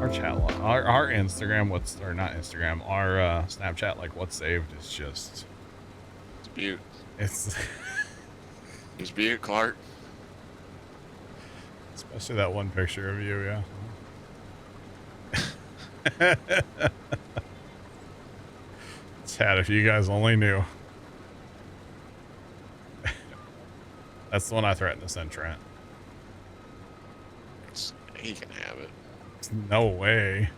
Our chat, our Instagram, or not Instagram, our Snapchat, like what's saved is just. It's Butte. It's. It's Butte, Clark. Especially that one picture of you, yeah. Chat, if you guys only knew. That's the one I threatened to send Trent. He can have it. No way.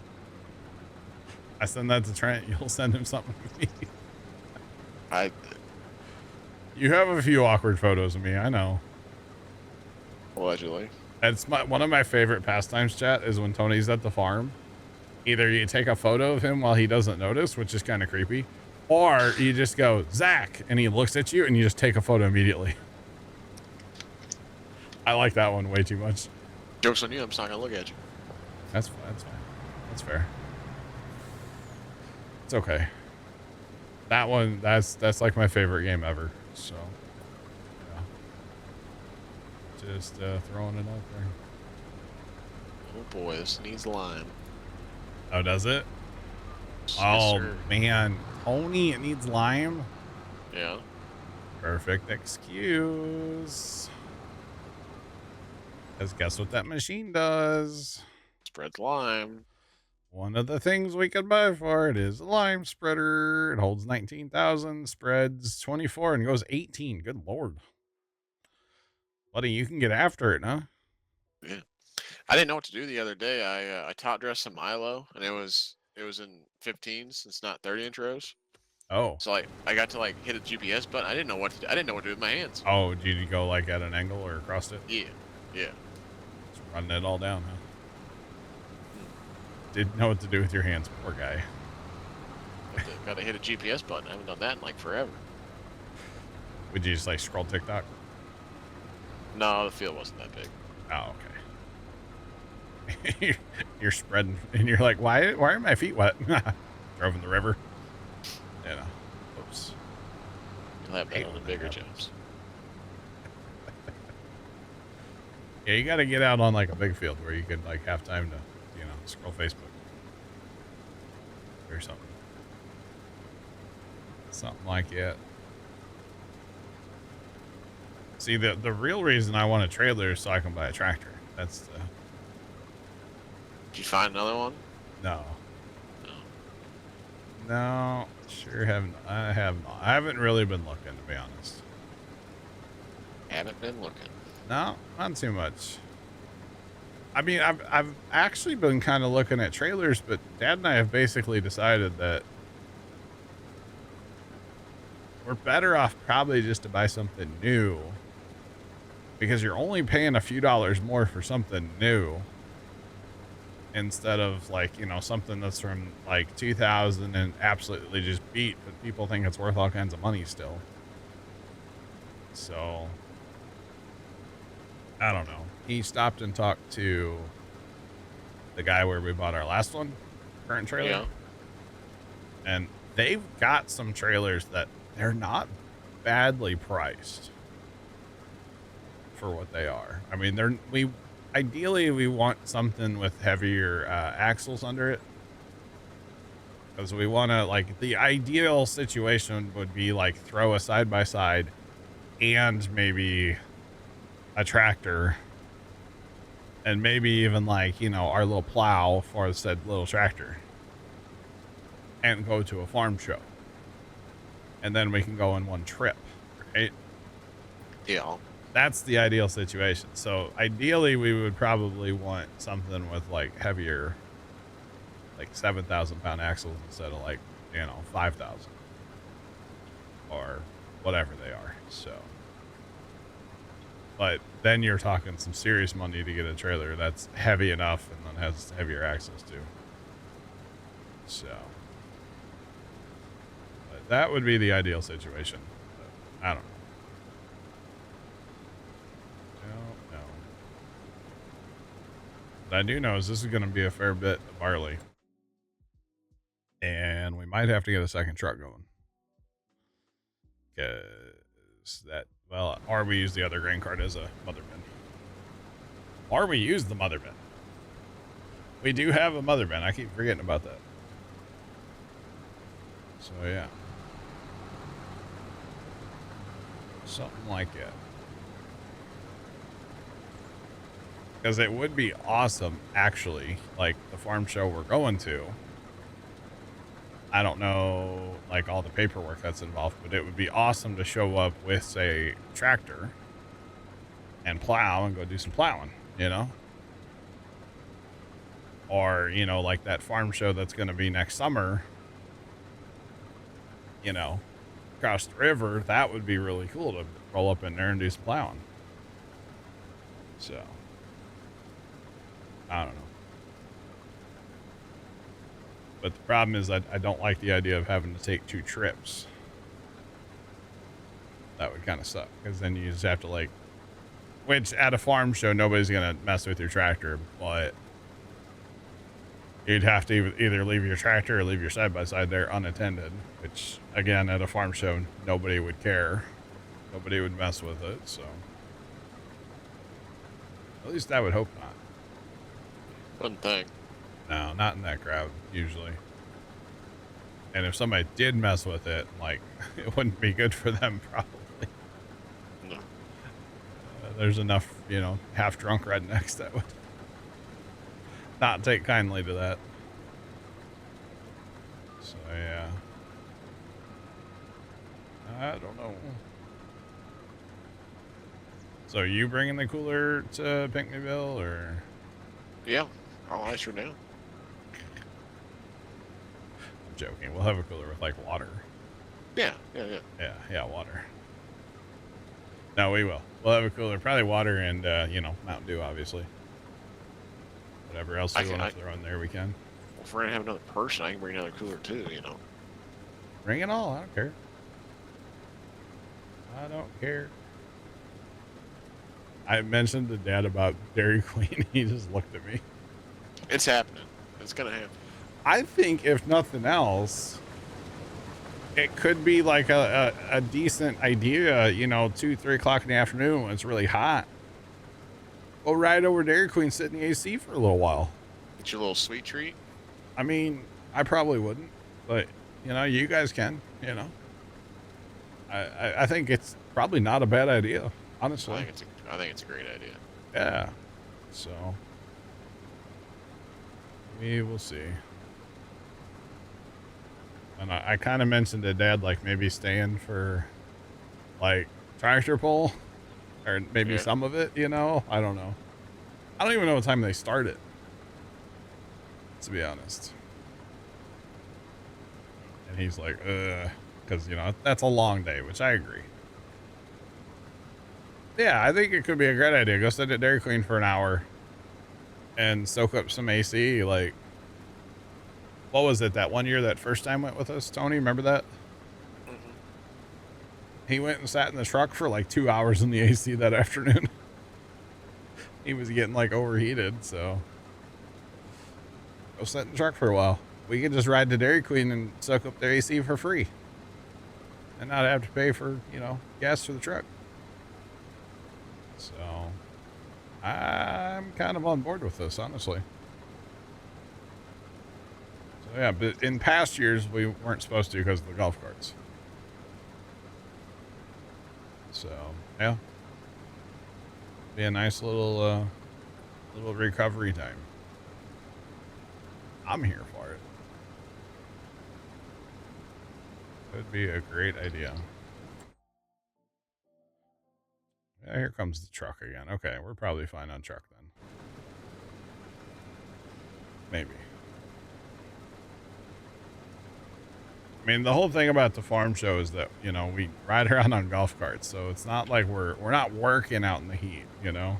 I send that to Trent, you'll send him something to me. You have a few awkward photos of me, I know. Allegedly. It's one of my favorite pastimes, chat, is when Tony's at the farm. Either you take a photo of him while he doesn't notice, which is kind of creepy, or you just go, Zach, and he looks at you and you just take a photo immediately. I like that one way too much. Joke's on you, I'm just not gonna look at you. That's fine. That's fair. It's okay. That one, that's like my favorite game ever. So, yeah. Just throwing it out there. Oh boy, this needs lime. Oh, does it? Yes, oh, sir. Man. Tony, it needs lime? Yeah. Perfect excuse. Because guess what that machine does? Spreads lime. One of the things we could buy for it is a lime spreader. It holds 19,000, spreads 24, and goes 18. Good Lord. Buddy, you can get after it, huh? Yeah. I didn't know what to do the other day. I top dressed some Milo, and it was in 15s. It's not 30-inch rows. Oh. So I got to hit a GPS button. I didn't know what to do. I didn't know what to do with my hands. Oh, did you go at an angle or across it? Yeah. Just running it all down, huh? Didn't know what to do with your hands, poor guy. Got to hit a GPS button. I haven't done that in forever. Would you just scroll TikTok? No, the field wasn't that big. Oh, okay. You're spreading, and you're like, why are my feet wet? Drove in the river. Oops. You'll have that on the bigger jobs. Yeah, you got to get out on a big field where you could have time to, scroll Facebook or something. Something like that. See, the real reason I want a trailer is so I can buy a tractor. That's the... Did you find another one? No. No, sure haven't. I have not. I haven't really been looking, to be honest. Haven't been looking. No, not too much. I mean, I've actually been kind of looking at trailers, but Dad and I have basically decided that we're better off probably just to buy something new, because you're only paying a few dollars more for something new instead of something that's from 2000 and absolutely just beat, but people think it's worth all kinds of money still. So I don't know. He stopped and talked to the guy where we bought our last one, current trailer. Yeah. And they've got some trailers that they're not badly priced for what they are. I mean, ideally we want something with heavier axles under it, because we want to the ideal situation would be throw a side by side and maybe a tractor, and maybe even our little plow for said little tractor, and go to a farm show, and then we can go in one trip, right? Yeah. That's the ideal situation. So ideally we would probably want something with heavier, 7,000 pound axles instead of 5,000 or whatever they are. So, but then you're talking some serious money to get a trailer that's heavy enough and then has heavier axles too. So, but that would be the ideal situation. But I don't know. No. What I do know is this is going to be a fair bit of barley, and we might have to get a second truck going, because or we use the other grain cart as a mother bin, or we use the mother bin. We do have a mother bin. I keep forgetting about that. So yeah. Something like it. Because it would be awesome, actually, like the farm show we're going to. I don't know, like, all the paperwork that's involved, but it would be awesome to show up with, say, tractor and plow and go do some plowing, you know? Or, you know, like that farm show that's going to be next summer, you know, across the river. That would be really cool to roll up in there and do some plowing. So, I don't know. But the problem is I don't like the idea of having to take 2 trips. That would kind of suck, because then you just have to, like, which at a farm show, nobody's going to mess with your tractor, but you'd have to either leave your tractor or leave your side-by-side there unattended, which, again, at a farm show, nobody would care. Nobody would mess with it, so. At least I would hope not. Wouldn't think. No, not in that crowd, usually. And if somebody did mess with it, like, it wouldn't be good for them, probably. No. There's enough, you know, half-drunk rednecks that would not take kindly to that. So, yeah. I don't know. So, are you bringing the cooler to Pinckneyville, or? Yeah, I'll ice her down. I'm joking. We'll have a cooler with, like, water. Yeah. Yeah, water. No, we will. We'll have a cooler, probably water and, you know, Mountain Dew, obviously. Whatever else we want to throw in there, we can. Well, if we're going to have another person, I can bring another cooler too, you know. Bring it all. I don't care. I don't care. I mentioned to Dad about Dairy Queen. He just looked at me. It's happening. It's going to happen. I think, if nothing else, it could be like a decent idea, you know, 2-3 o'clock in the afternoon when it's really hot. Go ride over Dairy Queen, sit in the AC for a little while. Get your little sweet treat. I mean, I probably wouldn't, but, you know, you guys can, you know. I think it's probably not a bad idea, honestly. I think it's a great idea. Yeah. So, we will see. And I kind of mentioned to Dad, like, maybe staying for, like, tractor pull, or maybe some of it, you know? I don't know. I don't even know what time they start it, to be honest. And he's like, because, you know, that's a long day, which I agree. Yeah, I think it could be a great idea. Go sit at Dairy Queen for an hour and soak up some AC. Like, what was it, that one year that first time went with us, Tony? Remember that? Mm-hmm. He went and sat in the truck for like 2 hours in the AC that afternoon. He was getting like overheated, so go sit in the truck for a while. We could just ride to Dairy Queen and soak up their AC for free and not have to pay for, you know, gas for the truck. So I'm kind of on board with this, honestly. So yeah, but in past years we weren't supposed to because of the golf carts. So yeah, be a nice little recovery time. I'm here for it. Could be a great idea. Yeah, here comes the truck again. Okay, we're probably fine on truck then. Maybe. I mean, the whole thing about the farm show is that, you know, we ride around on golf carts, so it's not like we're not working out in the heat, you know?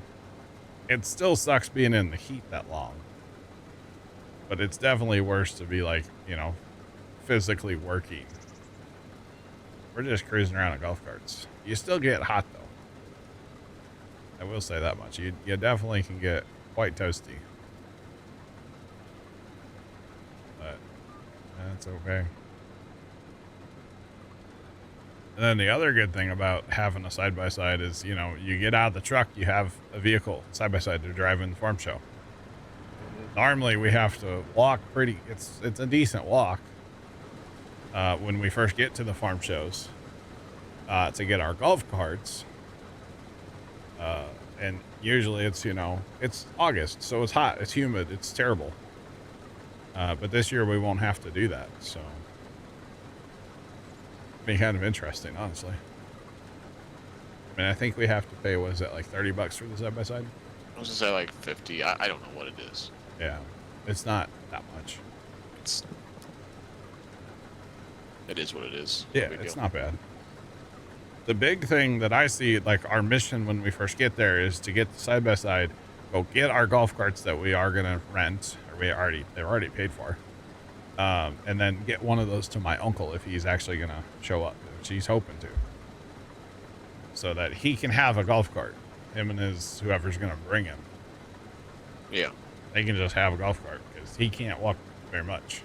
It still sucks being in the heat that long. But it's definitely worse to be, like, you know, physically working. We're just cruising around on golf carts. You still get hot, though. I will say that much. You definitely can get quite toasty. But that's okay. And then the other good thing about having a side-by-side is, you know, you get out of the truck, you have a vehicle side-by-side to drive in the farm show. Mm-hmm. normally we have to walk it's a decent walk when we first get to the farm shows to get our golf carts. And usually it's, it's August, so it's hot, it's humid, it's terrible. But this year we won't have to do that, so be kind of interesting, honestly. I mean, I think we have to pay, what is it, like $30 for the side-by-side? I was gonna say like 50. I don't know what it is. Yeah, it's not that much. It is what it is. Yeah, it's not bad. The big thing that I see, like our mission when we first get there, is to get the side-by-side, go get our golf carts that we are gonna rent, or they're already paid for, and then get one of those to my uncle if he's actually gonna show up, which he's hoping to, so that he can have a golf cart. Him and whoever's gonna bring him. Yeah. They can just have a golf cart because he can't walk very much.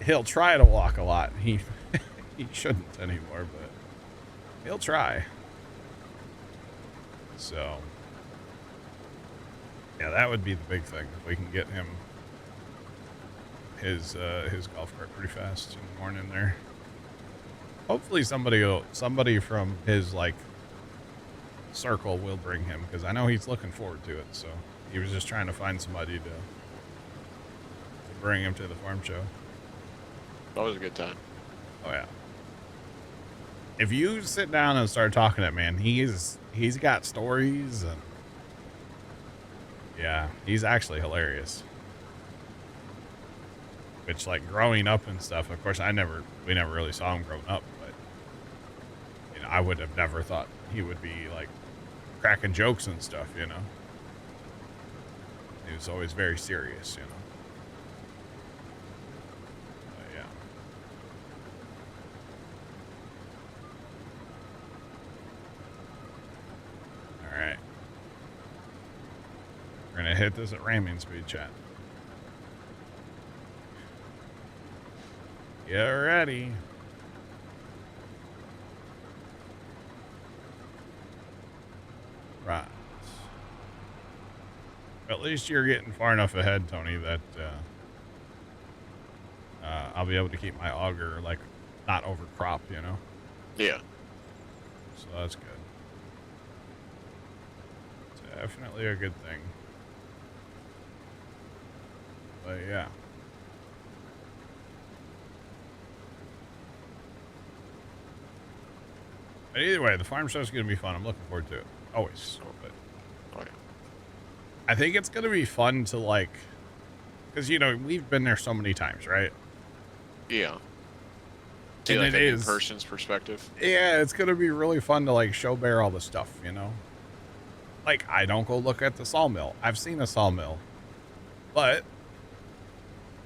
He'll try to walk a lot. He shouldn't anymore, but he'll try. So yeah, that would be the big thing, if we can get him his golf cart pretty fast in the morning there. Hopefully somebody from his like circle will bring him, because I know he's looking forward to it. So he was just trying to find somebody to bring him to the farm show. Always a good time. Oh yeah. If you sit down and start talking to him, man, he's got stories, and yeah, he's actually hilarious. Which, like, growing up and stuff, of course, we never really saw him growing up, but I would have never thought he would be like cracking jokes and stuff, He was always very serious, But yeah. All right. We're gonna hit this at ramming speed, chat. Get ready. Right. At least you're getting far enough ahead, Tony, that I'll be able to keep my auger, like, not over crop, Yeah. So that's good. Definitely a good thing. But yeah. But either way, the farm show is going to be fun. I'm looking forward to it. Always. But Okay. I think it's going to be fun to, like, because, we've been there so many times, right? Yeah. See, And like it a is, person's perspective. yeah, it's going to be really fun to, like, show Bear all the stuff, Like, I don't go look at the sawmill. I've seen a sawmill. But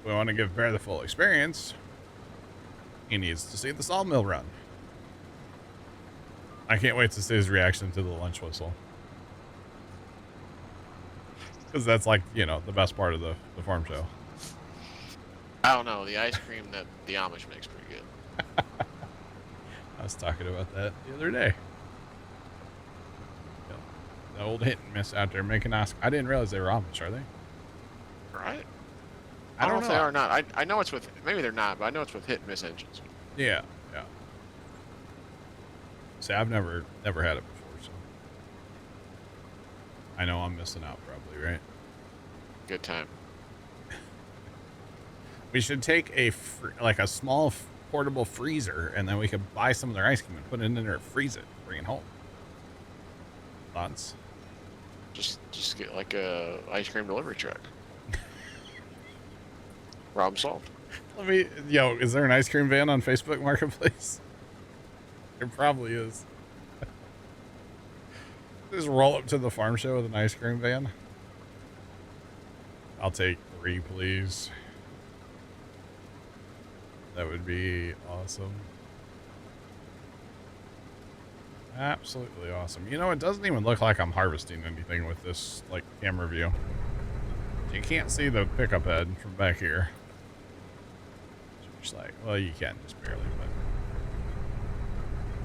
we want to give Bear the full experience. He needs to see the sawmill run. I can't wait to see his reaction to the lunch whistle. Because that's like, the best part of the farm show. I don't know. The ice cream that the Amish makes pretty good. I was talking about that the other day. The old hit and miss out there making ice. I didn't realize they were Amish, are they? Right? I don't know if they are or not. I know it's with, maybe they're not, but I know it's with hit and miss engines. Yeah. See, I've never had it before, so I know I'm missing out probably, right? Good time. We should take a small portable freezer, and then we could buy some of their ice cream and put it in there, freeze it, bring it home. Thoughts? Just get like a ice cream delivery truck. Problem solved. Is there an ice cream van on Facebook Marketplace? There probably is. Just roll up to the farm show with an ice cream van. I'll take 3, please. That would be awesome. Absolutely awesome. It doesn't even look like I'm harvesting anything with this, like, camera view. You can't see the pickup head from back here. It's just like, well, you can just barely, but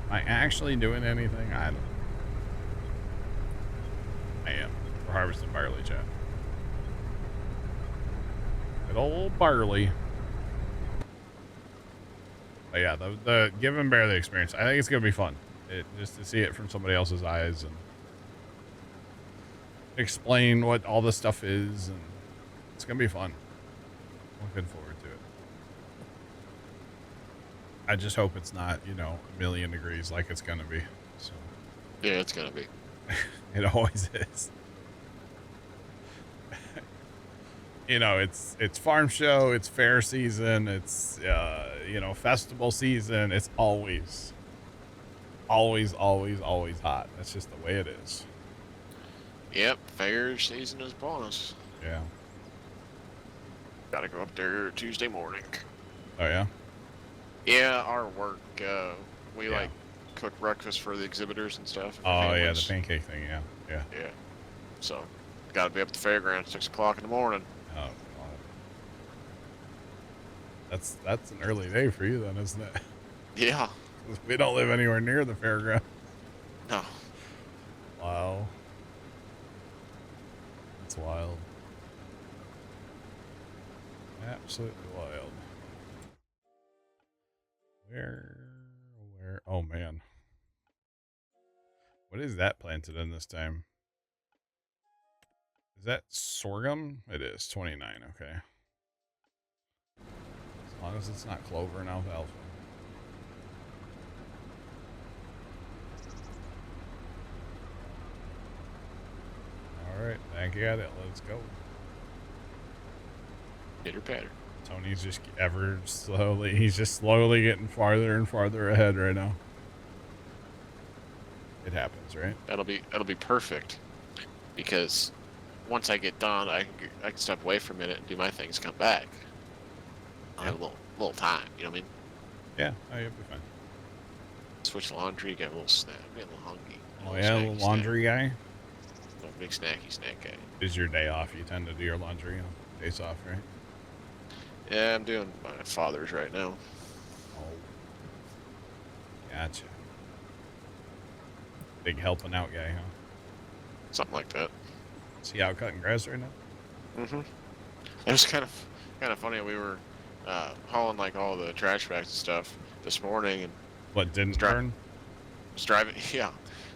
am I actually doing anything? I don't know. I am. We're harvesting barley, chat. Good old barley. But yeah, the give Bear the experience. I think it's gonna be fun. Just to see it from somebody else's eyes and explain what all this stuff is, and it's gonna be fun. Looking forward to it. I just hope it's not, you know, a million degrees like it's gonna be. So Yeah, it's gonna be. it always is. You know, it's farm show, it's fair season, it's you know, festival season. It's always hot. That's just the way it is. Yep, fair season is upon us. Yeah. Gotta go up there Tuesday morning. Oh yeah. Yeah, our work. We Yeah. like cook breakfast for the exhibitors and stuff. Oh yeah, the pancake thing. Yeah, yeah. Yeah. So, gotta be up at the fairground 6 o'clock in the morning. Oh god. That's an early day for you then, isn't it? Yeah. We don't live anywhere near the fairground. No. Wow. That's wild. Absolutely wild. Where, oh man. What is that planted in this time? Is that sorghum? It is, 29, okay. As long as it's not clover and alfalfa. Alright, back at it, let's go. Pitter patter. Tony's just he's just slowly getting farther and farther ahead right now. It happens, right? That'll be perfect, because once I get done, I can step away for a minute and do my things, come back. I'll have a little time, you know what I mean? Yeah, oh, you'll be fine. Switch laundry, get a little snack, get a little hungry. Oh yeah, a little laundry guy? Little big snacky snack guy. Is your day off? You tend to do your laundry on days off, right? Yeah, I'm doing my father's right now. Oh. Gotcha. Big helping out guy, huh? Something like that. Is he out cutting grass right now? Mm-hmm. It was kind of funny. We were hauling like all the trash bags and stuff this morning, and What, didn't burn? was driving, yeah,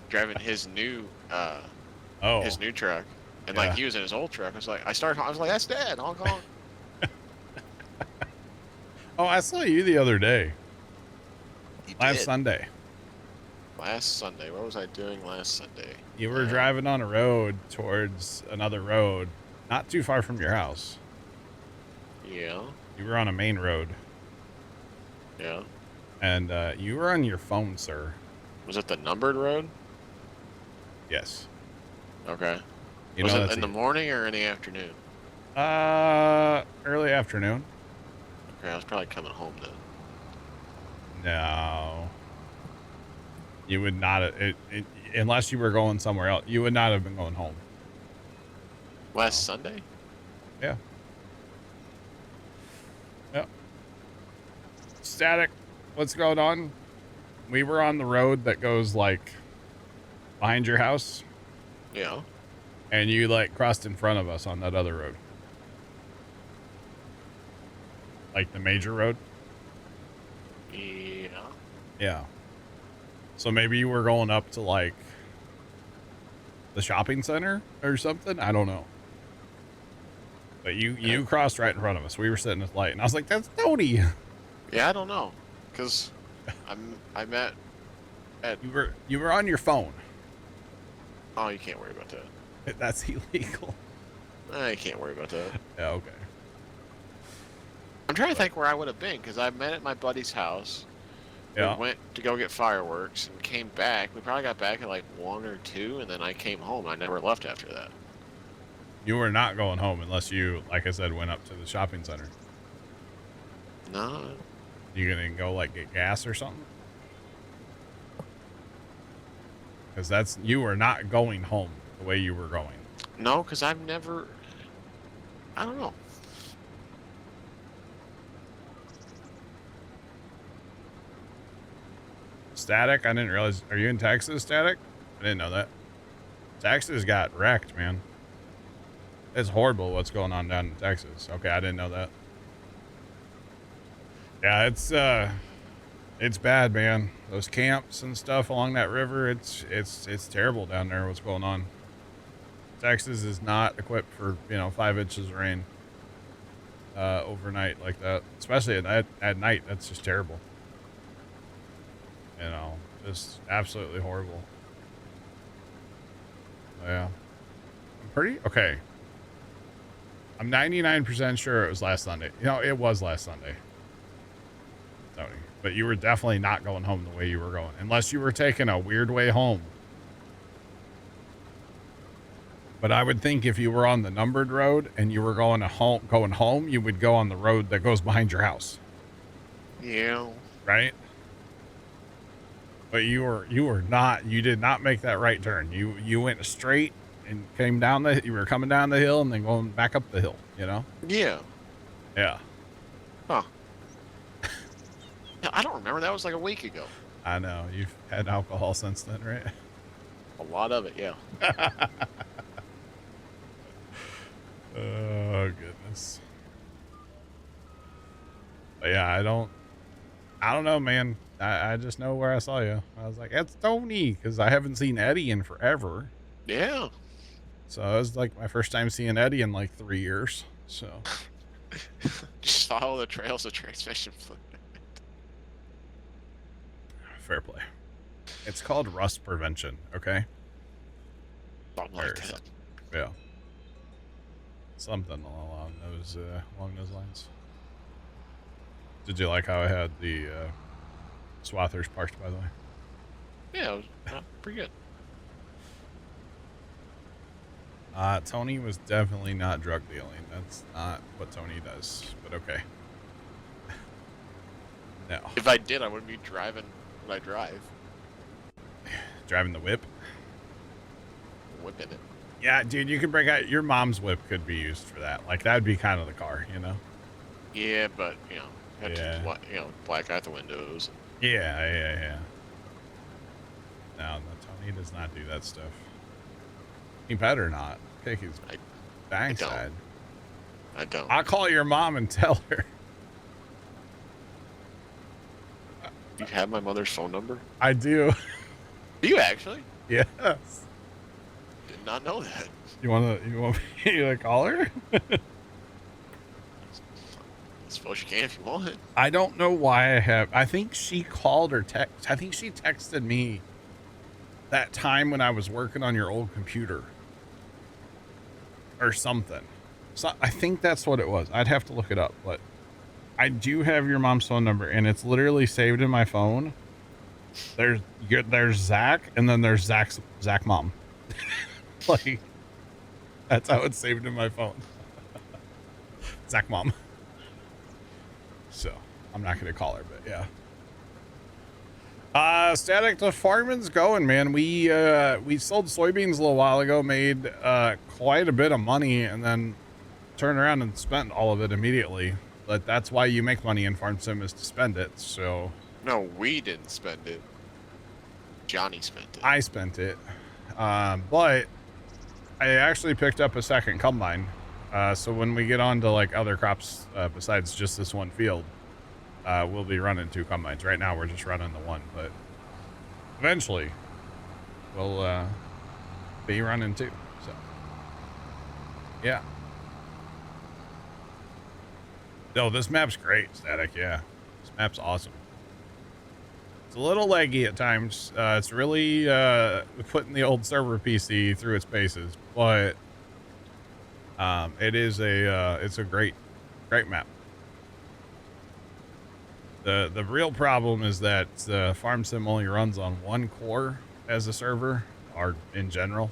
driving his new truck, and like Yeah. he was in his old truck. I was like, that's Dad. Honk honk. Oh, I saw you the other day. He Last did. Sunday. Last Sunday. What was I doing last Sunday? You were driving on a road towards another road, not too far from your house. Yeah. You were on a main road, Yeah. and you were on your phone, sir. Was it the numbered road? Yes. Okay. You Was know it that's in the morning or in the afternoon? early afternoon. Okay, I was probably coming home then. No. You would not, unless you were going somewhere else, you would not have been going home. Last Sunday? Yeah. Yep. Static, what's going on? We were on the road that goes like behind your house, Yeah. and you like crossed in front of us on that other road. Like the major road? Yeah. Yeah. So maybe you were going up to like the shopping center or something. I don't know. But you crossed right in front of us. We were sitting at the light, and I was like, "That's Tony." Yeah, I don't know, cause I met at. You were on your phone. Oh, you can't worry about that. That's illegal. I can't worry about that. Yeah. Okay. I'm trying to think where I would have been, because I met at my buddy's house. Yeah. We went to go get fireworks and came back. We probably got back at like 1 or 2, and then I came home. I never left after that. You were not going home unless you, like I said, went up to the shopping center. No. You gonna go like get gas or something? Because you were not going home the way you were going. No, because I've never. I don't know. Static, I didn't realize. Are you in Texas, Static? I didn't know that. Texas got wrecked, man. It's horrible what's going on down in Texas. Okay, I didn't know that. Yeah, it's bad, man. Those camps and stuff along that river, it's terrible down there what's going on. Texas is not equipped for, 5 inches of rain overnight like that. Especially at night. That's just terrible. Just absolutely horrible. Yeah. Okay. I'm 99% sure it was last Sunday. It was last Sunday, Tony. But you were definitely not going home the way you were going. Unless you were taking a weird way home. But I would think if you were on the numbered road and you were going home, you would go on the road that goes behind your house. Yeah. Right? But you did not make that right turn. You went straight and you were coming down the hill and then going back up the hill, Yeah. Yeah. Huh. Yeah, I don't remember. That was like a week ago. I know. You've had alcohol since then, right? A lot of it, yeah. Oh, goodness. But yeah, I don't know, man. I just know where I saw you. I was like, it's Tony, because I haven't seen Eddie in forever. Yeah. So it was like my first time seeing Eddie in like 3 years. So Just follow the trails of transmission fluid. fair play. It's called rust prevention, okay? Something like that. Yeah. Something along those lines. Did you like how I had the swathers parked, by the way? Yeah, it was pretty good. Tony was definitely not drug dealing. That's not what Tony does, but okay. No. If I did, I wouldn't be driving what I drive. Driving the whip? Whipping it. Yeah, dude, you can break out. Your mom's whip could be used for that. Like, that'd be kind of the car, Yeah, but, had Yeah. to, black out the windows. Yeah. No, Tony does not do that stuff. He better not. Kick his backside. I don't. I'll call your mom and tell her. You have my mother's phone number? I do. Do you actually? Yes. Did not know that. You want me to call her? I suppose you can if you want. I don't know why I think she called or text. I think she texted me that time when I was working on your old computer or something. So I think that's what it was. I'd have to look it up, but I do have your mom's phone number and it's literally saved in my phone. There's Zach and then there's Zach mom. Like, that's how it's saved in my phone. Zach mom. So I'm not going to call her, but yeah. Static, the farming's going, man. We sold soybeans a little while ago, made quite a bit of money, and then turned around and spent all of it immediately. But that's why you make money in farm sim, is to spend it. So No, we didn't spend it. Johnny spent it. I spent it, but I actually picked up a second combine. So when we get on to like other crops besides just this one field, we'll be running 2 combines. Right now we're just running the one, but eventually we'll be running 2. So yeah. No, this map's great, Static. Yeah, this map's awesome. It's a little laggy at times. It's really putting the old server PC through its paces, but it's a great map. The real problem is that farm sim only runs on 1 core as a server, or in general,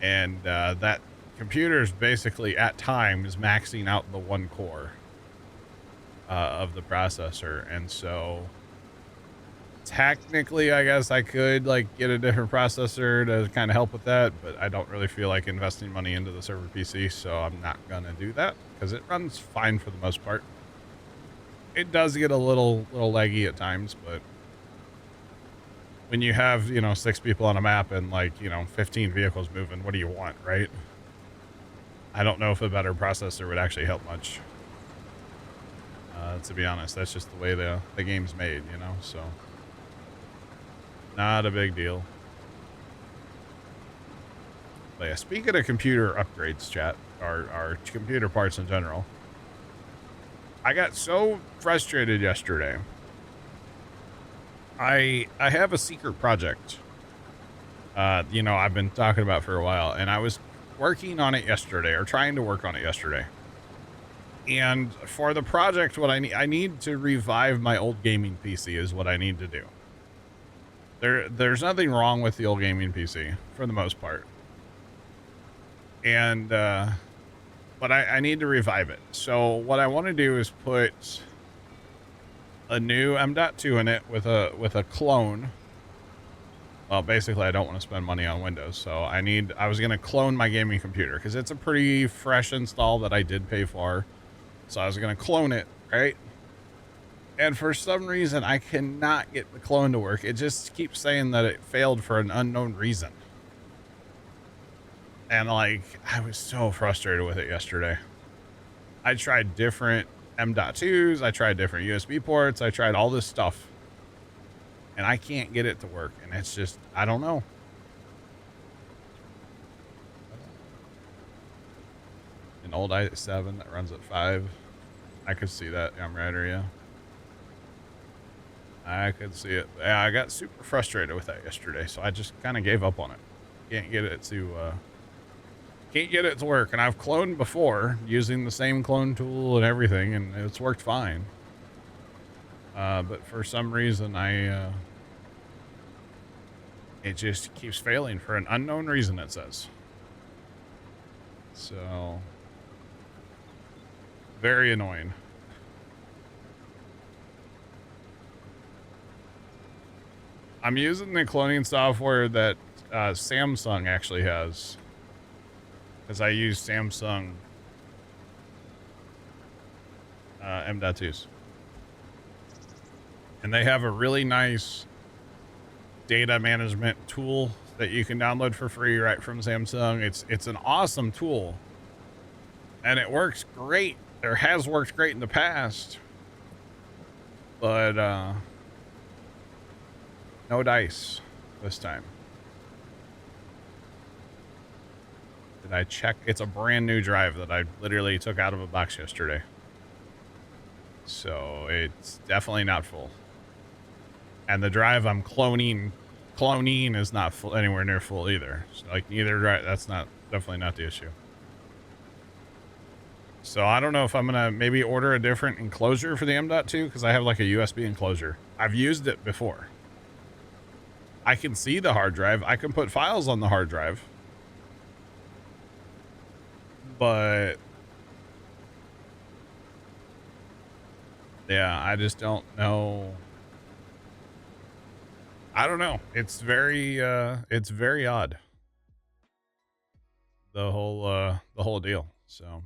and that computer is basically at times maxing out the 1 core of the processor, and so technically I guess I could like get a different processor to kind of help with that, but I don't really feel like investing money into the server PC, so I'm not gonna do that because it runs fine for the most part. It does get a little laggy at times, but when you have 6 people on a map and 15 vehicles moving, what do you want, right? I don't know if a better processor would actually help much. To be honest, that's just the way the game's made, you know, so not a big deal. But yeah, speaking of computer upgrades, chat, or computer parts in general, I got so frustrated yesterday. I have a secret project, you know, I've been talking about for a while, and I was working on it yesterday, or trying to work on it yesterday. And for the project, what I need to revive my old gaming PC is what I need to do. There's nothing wrong with the old gaming PC for the most part. And, but I need to revive it. So what I want to do is put a new M.2 in it with a clone. Well, basically, I don't want to spend money on Windows, so I was going to clone my gaming computer because it's a pretty fresh install that I did pay for. So I was going to clone it, right? And for some reason, I cannot get the clone to work. It just keeps saying that it failed for an unknown reason. And like, I was so frustrated with it yesterday. I tried different M.2s. I tried different USB ports. I tried all this stuff. And I can't get it to work. And it's just, I don't know. An old i7 that runs at 5. I could see that. I'm right here, yeah. I could see it. Yeah, I got super frustrated with that yesterday, so I just kind of gave up on it. Can't get it to work. And I've cloned before using the same clone tool and everything, and it's worked fine. But for some reason, it just keeps failing for an unknown reason, it says. So, very annoying. I'm using the cloning software that Samsung actually has, because I use Samsung M.2s. And they have a really nice data management tool that you can download for free right from Samsung. It's an awesome tool. And it works great. Or has worked great in the past. But no dice this time. Did I check? It's a brand new drive that I literally took out of a box yesterday. So it's definitely not full. And the drive I'm cloning is not full, anywhere near full either. So like neither drive, that's definitely not the issue. So I don't know if I'm going to maybe order a different enclosure for the M.2 because I have like a USB enclosure. I've used it before. I can see the hard drive. I can put files on the hard drive. But yeah, I just don't know. I don't know. It's very odd. The whole deal. So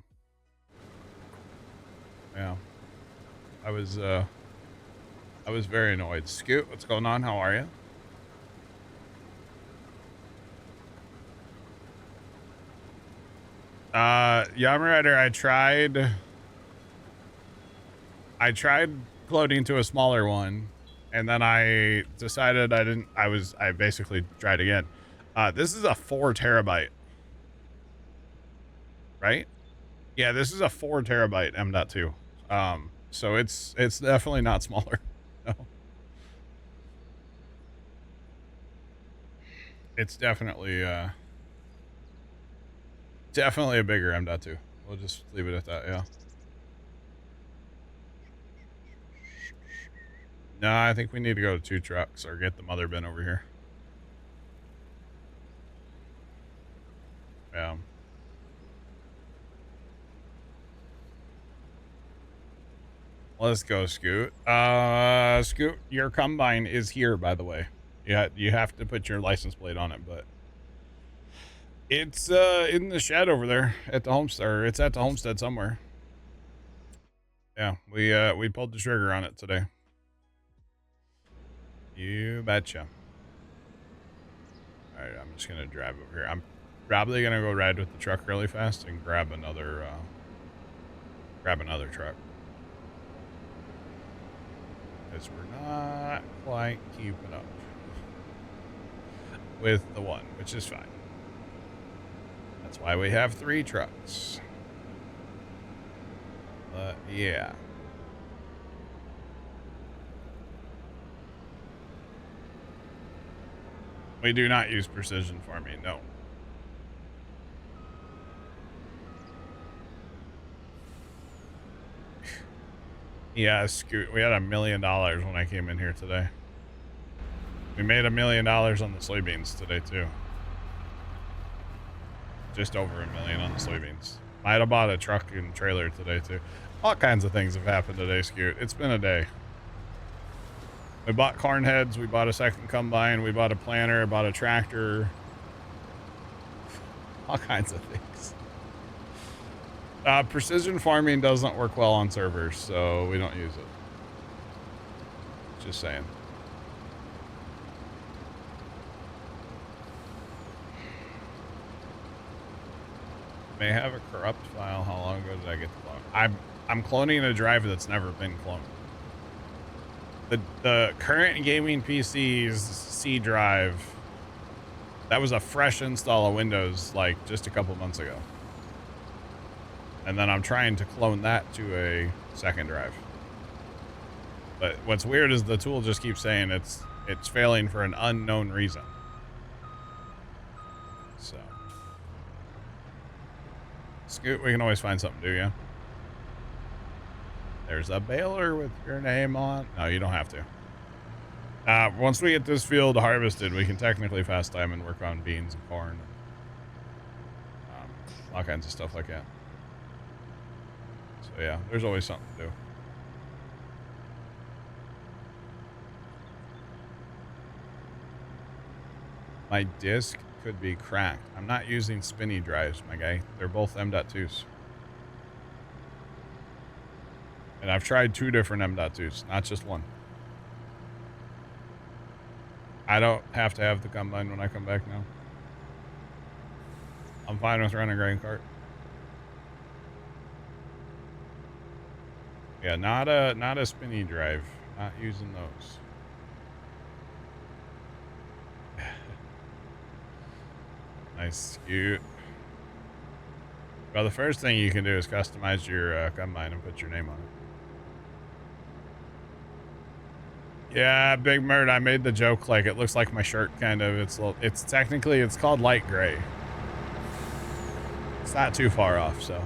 yeah, I was very annoyed. Scoot, what's going on? How are you? Yamarider, I tried cloning to a smaller one, and then I decided I basically tried again. This is a 4 terabyte, right? Yeah, this is a 4 terabyte M.2. So it's definitely not smaller. No. It's definitely a bigger M.2. We'll just leave it at that, yeah. No, I think we need to go to 2 trucks or get the mother bin over here. Yeah. Let's go, Scoot. Scoot, your combine is here, by the way. Yeah, you have to put your license plate on it, but it's in the shed over there at the homestead. Or it's at the homestead somewhere. Yeah, we pulled the trigger on it today. You betcha. All right, I'm just gonna drive over here. Probably gonna go ride with the truck really fast and grab another truck. Because we're not quite keeping up with the one, which is fine. That's why we have 3 trucks. But yeah. We do not use precision farming, no. Yeah, Scoot, we had $1 million when I came in here today. We made $1 million on the soybeans today too. Just over $1 million on the soybeans. Might have bought a truck and trailer today too. All kinds of things have happened today, Scoot. It's been a day. We bought corn heads. We bought a second combine. We bought a planter. Bought a tractor. All kinds of things. Precision farming doesn't work well on servers, so we don't use it. Just saying. May have a corrupt file. How long ago did I get the clone? I'm cloning a drive that's never been cloned. The current gaming PC's C drive, that was a fresh install of Windows like just a couple months ago. And then I'm trying to clone that to a second drive. But what's weird is the tool just keeps saying it's failing for an unknown reason. So Scoot, we can always find something to do, yeah? There's a baler with your name on. No, you don't have to. Once we get this field harvested, we can technically fast time and work on beans and corn. All kinds of stuff like that. So yeah, there's always something to do. My disk could be cracked. I'm not using spinny drives, my guy. They're both M.2s. And I've tried 2 different M.2s, not just one. I don't have to have the combine when I come back now. I'm fine with running a grain cart. Yeah, not a spinny drive. Not using those. Nice, cute. Well, the first thing you can do is customize your combine and put your name on it. Yeah, Big Murd, I made the joke like it looks like my shirt kind of. It's technically it's called light gray. It's not too far off, so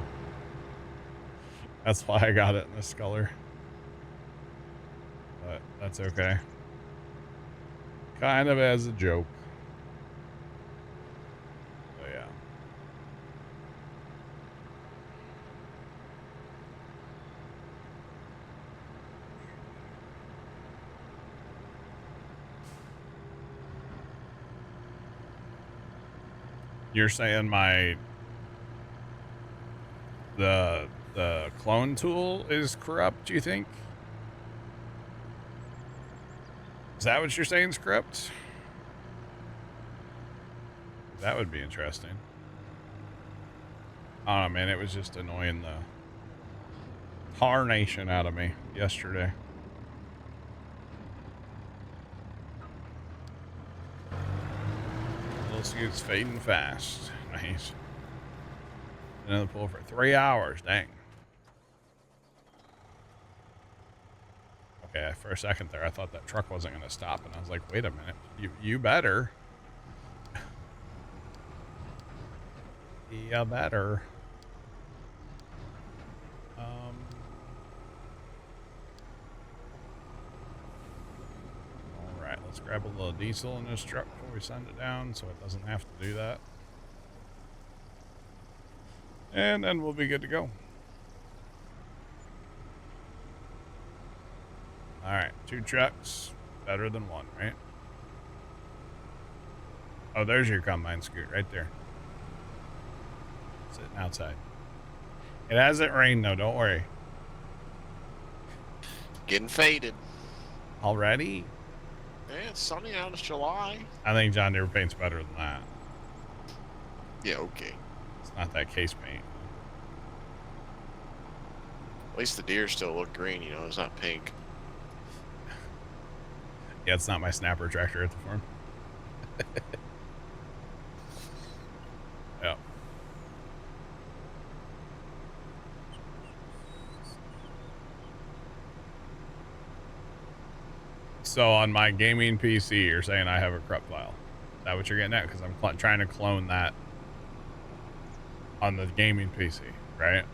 that's why I got it in this color. But that's okay. Kind of as a joke. So yeah. You're saying the clone tool is corrupt, do you think? Is that what you're saying is corrupt? That would be interesting. I don't know, man. It was just annoying the tarnation out of me yesterday. Little Scoot's fading fast. Nice. Another pull for 3 hours. Dang. Okay, for a second there, I thought that truck wasn't going to stop, and I was like, wait a minute. You better. You better. All right, let's grab a little diesel in this truck before we send it down so it doesn't have to do that. And then we'll be good to go. All right, 2 trucks, better than 1, right? Oh, there's your combine, Scoot, right there. Sitting outside. It hasn't rained, though, don't worry. Getting faded. Already? Yeah, it's sunny out. It's July. I think John Deere paint's better than that. Yeah, okay. It's not that case paint. At least the deer still look green, you know, it's not pink. Yeah, it's not my snapper tractor at the farm. Yeah. So on my gaming PC, you're saying I have a corrupt file. Is that what you're getting at? Because I'm trying to clone that on the gaming PC, right?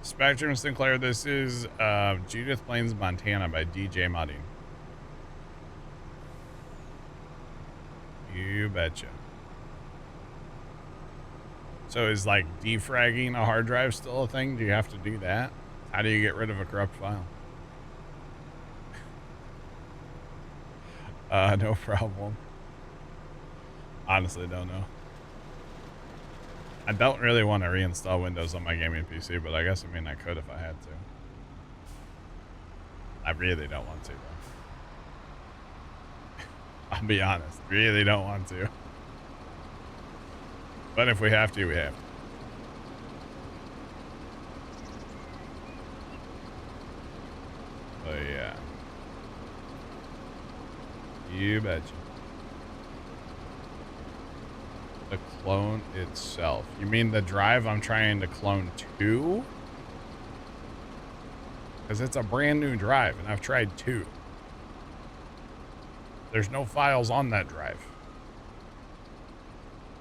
Spectrum Sinclair, this is Judith Plains, Montana by DJ Modding. You betcha. So is like defragging a hard drive still a thing? Do you have to do that? How do you get rid of a corrupt file? No problem. Honestly, don't know. I don't really want to reinstall Windows on my gaming PC, but I guess, I mean, I could if I had to. I really don't want to, though. I'll be honest. Really don't want to. But if we have to, we have to. But yeah. You betcha. The clone itself. You mean the drive I'm trying to clone to? Because it's a brand new drive, and I've tried 2. There's no files on that drive.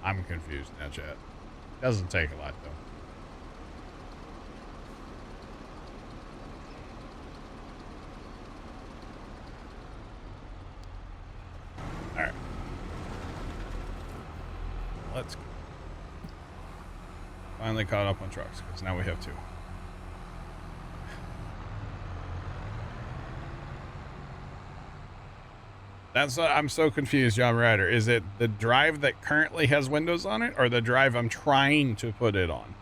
I'm confused now, chat. Doesn't take a lot, though. All right. Let's go. Finally caught up on trucks, because now we have 2. That's I'm so confused, John Ryder. Is it the drive that currently has Windows on it, or the drive I'm trying to put it on?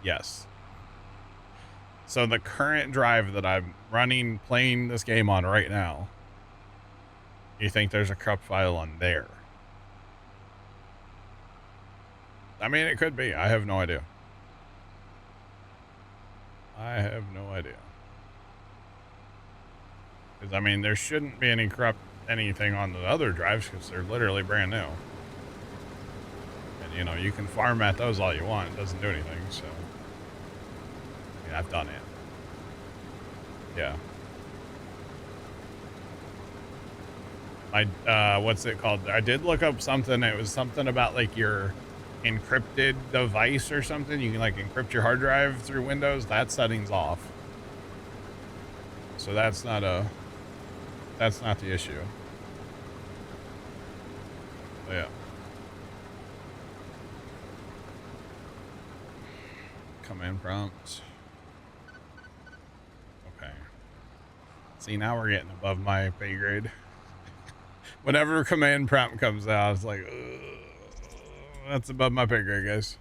Yes. So the current drive that I'm playing this game on right now, you think there's a corrupt file on there? I mean, it could be. I have no idea. I have no idea. Because, I mean, there shouldn't be any corrupt anything on the other drives because they're literally brand new. And, you know, you can format those all you want. It doesn't do anything, so. I mean, I've done it. Yeah. What's it called? I did look up something. It was something about, like, your encrypted device or something. You can, like, encrypt your hard drive through Windows. That setting's off. So that's not the issue. But yeah. Command prompt. Okay. See, now we're getting above my pay grade. Whenever command prompt comes out, it's like, that's above my pay grade, guys.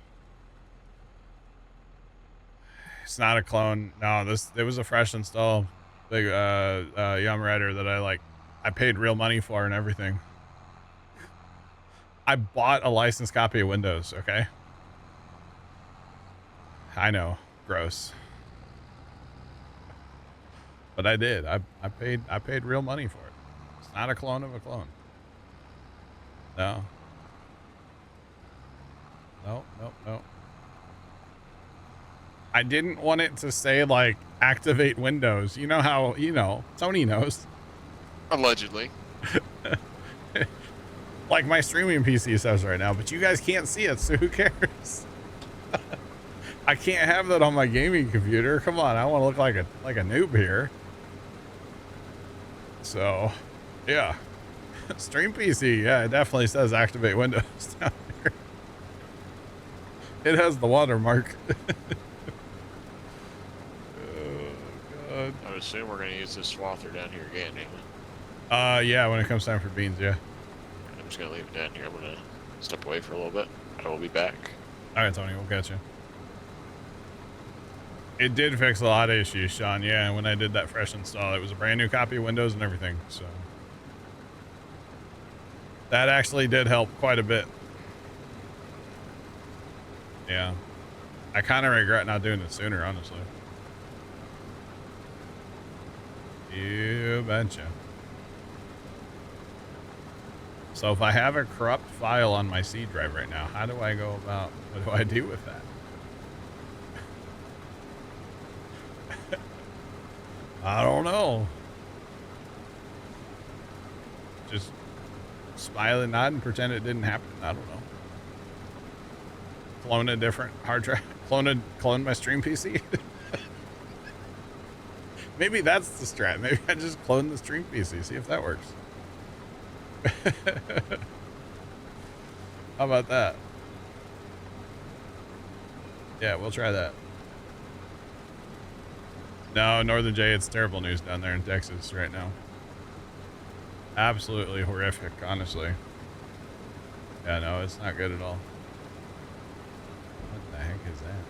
It's not a clone. No, it was a fresh install. Big Yum Rider that I paid real money for and everything. I bought a licensed copy of Windows, okay? I know, gross. But I did. I paid real money for it. It's not a clone of a clone. No. No. I didn't want it to say, like, activate Windows. You know how, Tony knows. Allegedly. Like my streaming PC says right now, but you guys can't see it, so who cares? I can't have that on my gaming computer. Come on, I want to look like a noob here. So, yeah. Stream PC, yeah, it definitely says activate Windows down here. It has the watermark. I would assume we're going to use this swather down here again, ain't we? Yeah, when it comes time for beans, yeah. I'm just going to leave it down here. I'm going to step away for a little bit. I will be back. All right, Tony, we'll catch you. It did fix a lot of issues, Sean. Yeah, when I did that fresh install, it was a brand new copy of Windows and everything. So that actually did help quite a bit. Yeah. I kind of regret not doing it sooner, honestly. You betcha. So if I have a corrupt file on my C drive right now, how do I go about, what do I do with that? I don't know. Just smile and nod and pretend it didn't happen. I don't know. Clone a different hard drive. Clone my stream PC. Maybe that's the strat. Maybe I just clone the stream PC. See if that works. How about that? Yeah, we'll try that. No, Northern J, it's terrible news down there in Texas right now. Absolutely horrific, honestly. Yeah, no, it's not good at all. What the heck is that?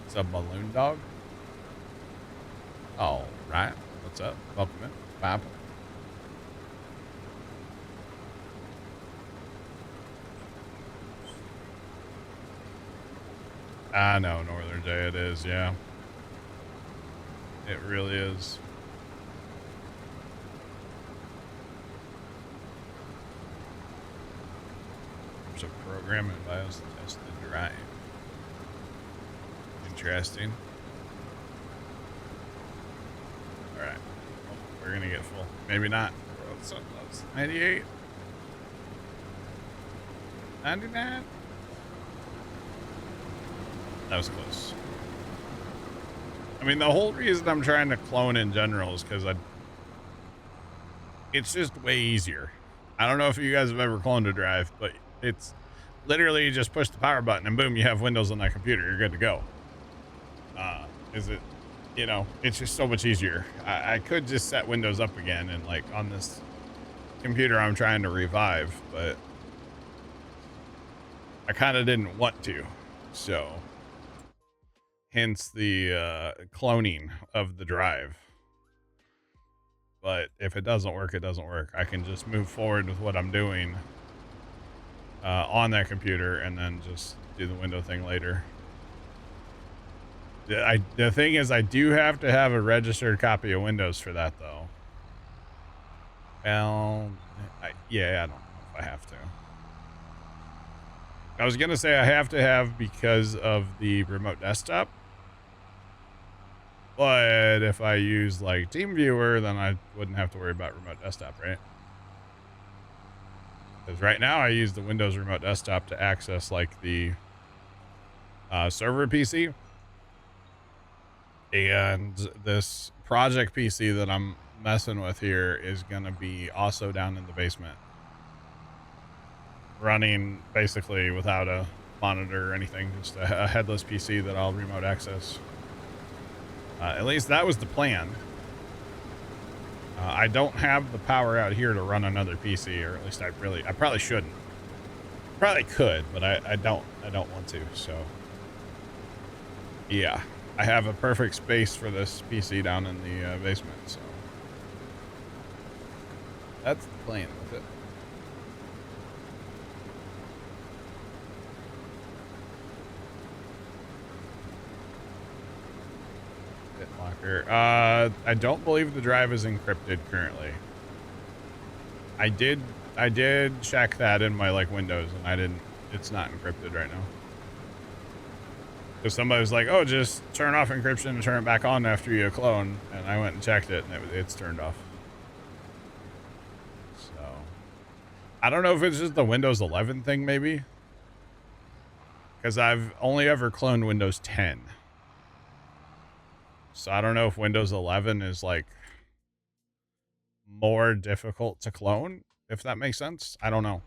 It's a balloon dog? All right. What's up? Welcome in. Bye. I know, Northern J, it is, yeah. It really is. There's a program in BIOS to test the drive. Interesting. Alright. Well, we're gonna get full. Maybe not. What's up? 98. 99. That was close. I mean, the whole reason I'm trying to clone in general is because it's just way easier. I don't know if you guys have ever cloned a drive, but it's literally you just push the power button and boom, you have Windows on that computer. You're good to go. It's just so much easier. I could just set Windows up again and like on this computer I'm trying to revive, but I kind of didn't want to. So hence the cloning of the drive. But if it doesn't work, it doesn't work. I can just move forward with what I'm doing on that computer and then just do the window thing later. The thing is, I do have to have a registered copy of Windows for that, though. Well, I don't know if I have to. I was going to say I have to have because of the remote desktop. But if I use like TeamViewer, then I wouldn't have to worry about remote desktop, right? Because right now I use the Windows remote desktop to access like the server PC. And this project PC that I'm messing with here is going to be also down in the basement. Running basically without a monitor or anything, just a headless PC that I'll remote access. At least that was the plan. I don't have the power out here to run another PC, or at least I probably shouldn't. Probably could, but I don't want to. So yeah, I have a perfect space for this PC down in the basement. So that's the plan with it. BitLocker. I don't believe the drive is encrypted currently. I did check that in my like Windows, and it's not encrypted right now. Because somebody was like, "Oh, just turn off encryption and turn it back on after you clone," and I went and checked it, and it's turned off. So I don't know if it's just the Windows 11 thing, maybe, because I've only ever cloned Windows 10. So I don't know if Windows 11 is like more difficult to clone, if that makes sense. I don't know.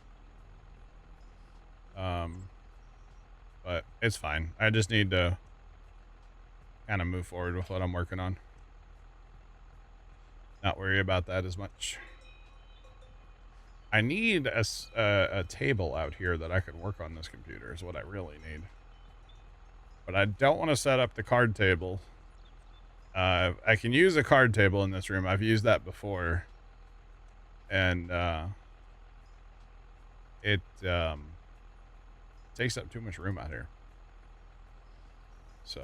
But it's fine. I just need to kind of move forward with what I'm working on. Not worry about that as much. I need a table out here that I could work on this computer is what I really need. but I don't want to set up the card table. I can use a card table in this room. I've used that before. And it takes up too much room out here. So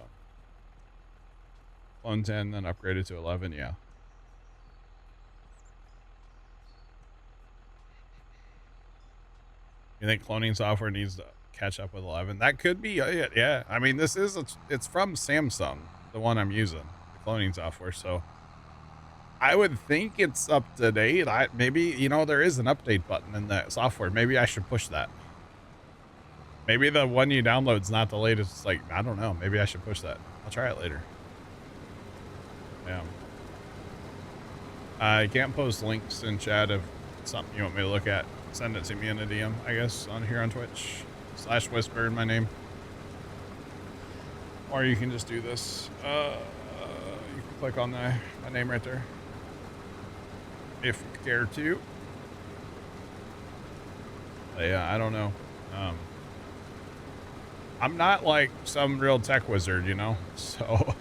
clone 10, then upgraded to 11, yeah. You think cloning software needs to catch up with 11? That could be it, yeah. I mean, this is, it's from Samsung, the one I'm using, the cloning software, so I would think it's up to date. Maybe, you know, there is an update button in the software. Maybe I should push that. Maybe the one you download is not the latest. Like, I don't know. Maybe I should push that. I'll try it later. Yeah. I can't post links in chat if it's something you want me to look at. Send it to me in a DM, I guess, on here on Twitch. /whisper in my name. Or you can just do this. You can click on my name right there. If you care to. But yeah, I don't know. I'm not like some real tech wizard, you know? So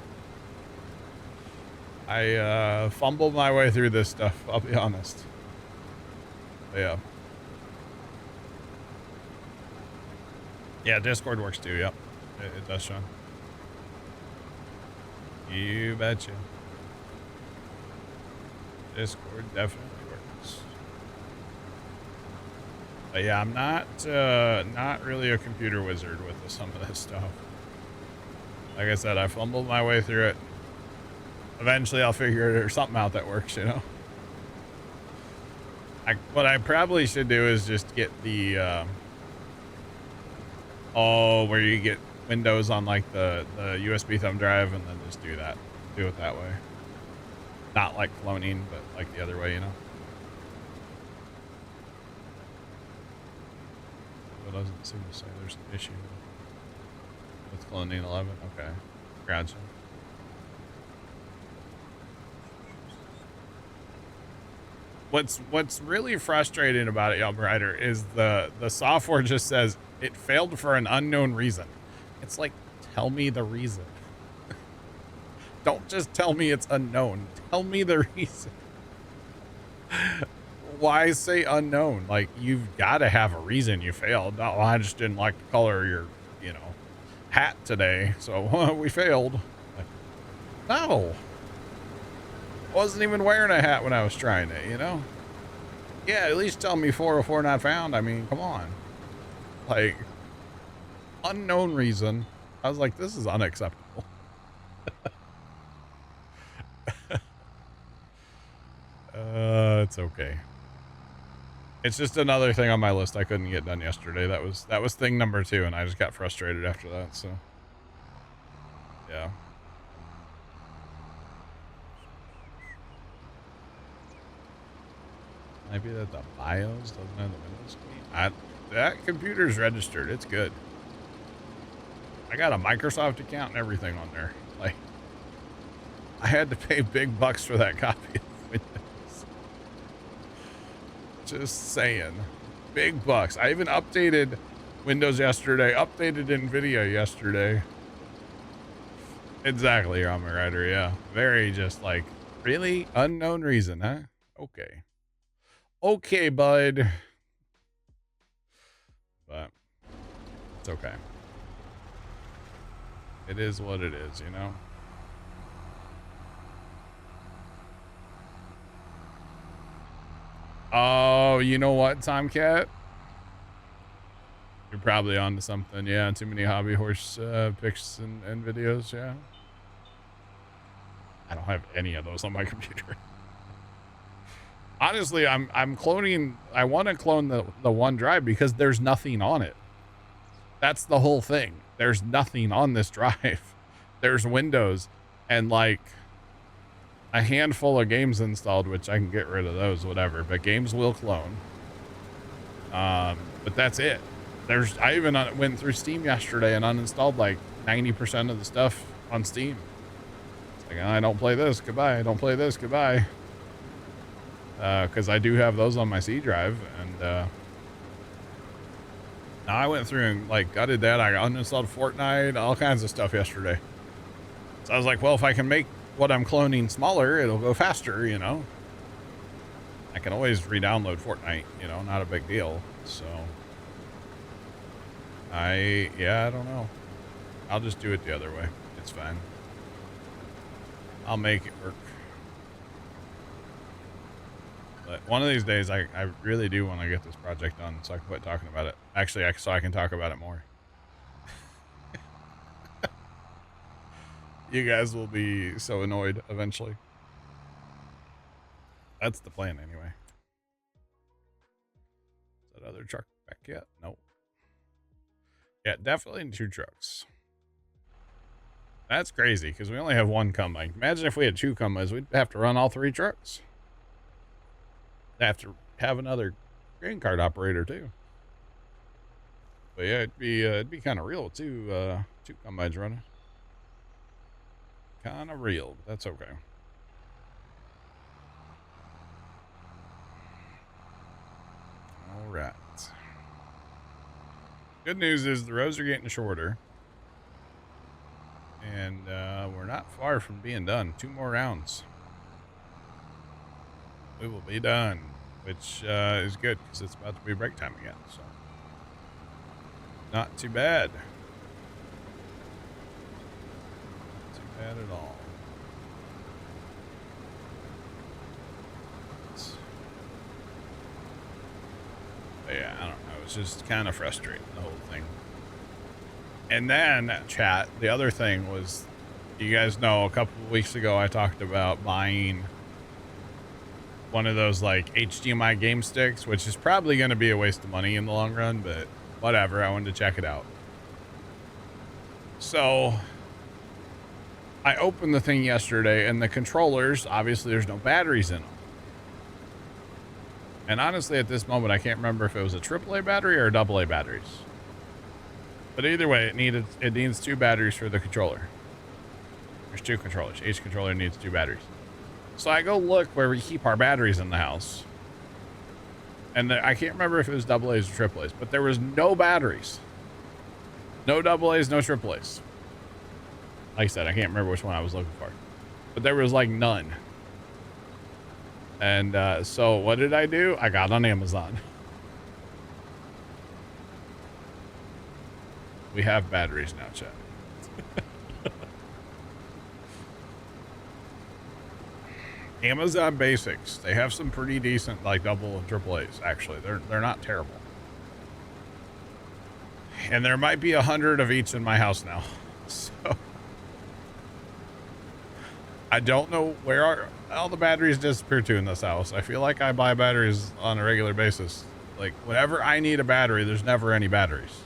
I fumbled my way through this stuff, I'll be honest. But yeah. Yeah, Discord works too, yep. It does, Sean. You betcha. Discord definitely works. But yeah, I'm not really a computer wizard with some of this stuff. Like I said, I fumbled my way through it. Eventually I'll figure something out that works, you know? What I probably should do is just get the, where you get Windows on like the USB thumb drive and then just do that. Do it that way. Not like cloning, but like the other way, you know? It doesn't seem to say there's an issue with cloning 11. Okay. Gotcha. What's really frustrating about it, Yelp Rider, is the software just says it failed for an unknown reason. It's like, tell me the reason. Don't just tell me it's unknown. Tell me the reason. Why say unknown? Like, you've got to have a reason you failed. No, I just didn't like the color of your, you know, hat today, so we failed. Like, no. I wasn't even wearing a hat when I was trying it, you know? Yeah, at least tell me 404 not found. I mean, come on. Like, unknown reason. I was like, this is unacceptable. It's okay. It's just another thing on my list I couldn't get done yesterday. That was thing number 2, and I just got frustrated after that, so. Yeah. Maybe that the BIOS doesn't have the Windows key. That computer's registered. It's good. I got a Microsoft account and everything on there. Like, I had to pay big bucks for that copy of Windows. Just saying. Big bucks. I even updated Windows yesterday. Updated NVIDIA yesterday. Exactly, Ramen Rider. Yeah. Very just like, really? Unknown reason, huh? Okay. Okay, bud. But it's okay. It is what it is, you know? Oh, you know what, Tomcat? You're probably onto something. Yeah, too many hobby horse pics and videos, yeah. I don't have any of those on my computer. Honestly, I'm cloning. I want to clone the OneDrive because there's nothing on it. That's the whole thing. There's nothing on this drive. There's Windows and like a handful of games installed, which I can get rid of those, whatever. But games will clone. But that's it. I even went through Steam yesterday and uninstalled like 90% of the stuff on Steam. It's like, I don't play this. Goodbye. I don't play this. Goodbye. Because I do have those on my C drive, and Now I went through and like gutted that. I uninstalled Fortnite, all kinds of stuff yesterday. So I was like, well, if I can make what I'm cloning smaller, it'll go faster, you know. I can always re-download Fortnite, you know, not a big deal. So I don't know. I'll just do it the other way. It's fine. I'll make it work. But one of these days, I really do want to get this project done so I can quit talking about it. Actually, so I can talk about it more. You guys will be so annoyed eventually. That's the plan anyway. Is that other truck back yet? Nope. Yeah, definitely 2 trucks. That's crazy because we only have 1 combine. Imagine if we had 2 combines, we'd have to run all 3 trucks. Have to have another grain cart operator too. But yeah, it'd be kind of real with 2 combines running. Kind of real, but that's okay. All right. Good news is the rows are getting shorter. And we're not far from being done. 2 more rounds. We will be done, which is good because it's about to be break time again. So not too bad. Not too bad at all. But yeah, I don't know. It's just kind of frustrating, the whole thing. And then, chat, the other thing was, you guys know a couple of weeks ago I talked about buying one of those like HDMI game sticks, which is probably going to be a waste of money in the long run, but whatever. I wanted to check it out. So I opened the thing yesterday, and the controllers, obviously there's no batteries in them. And honestly, at this moment, I can't remember if it was a AAA battery or a AA batteries. But either way, it needs 2 batteries for the controller. There's 2 controllers. Each controller needs 2 batteries. So I go look where we keep our batteries in the house. And I can't remember if it was AA's or AAA's, but there was no batteries. No AA's, no AAA's. Like I said, I can't remember which one I was looking for. But there was like none. And so what did I do? I got on Amazon. We have batteries now, chat. Amazon Basics. They have some pretty decent, like double and triple A's. Actually, they're not terrible. And there might be 100 of each in my house now. So I don't know where all the batteries disappear to in this house. I feel like I buy batteries on a regular basis. Like whenever I need a battery, there's never any batteries.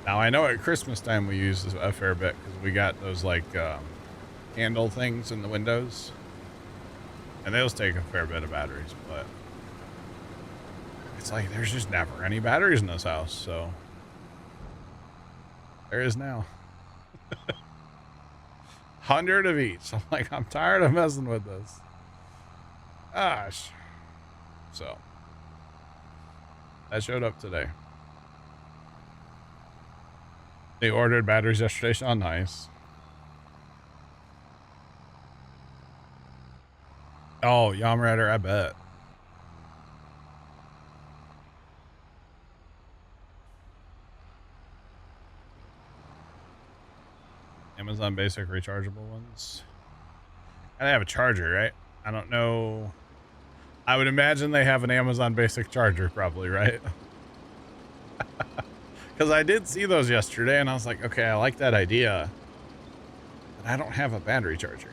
Now I know at Christmas time we use a fair bit because we got those like handle things in the windows, and those take a fair bit of batteries. But it's like there's just never any batteries in this house, so there is now. 100 of each. I'm like, I'm tired of messing with this. Gosh. So that showed up today. They ordered batteries yesterday. So nice. Oh, Yamrider, I bet. Amazon Basic rechargeable ones. And they have a charger, right? I don't know. I would imagine they have an Amazon Basic charger, probably, right? Because I did see those yesterday, and I was like, okay, I like that idea. But I don't have a battery charger.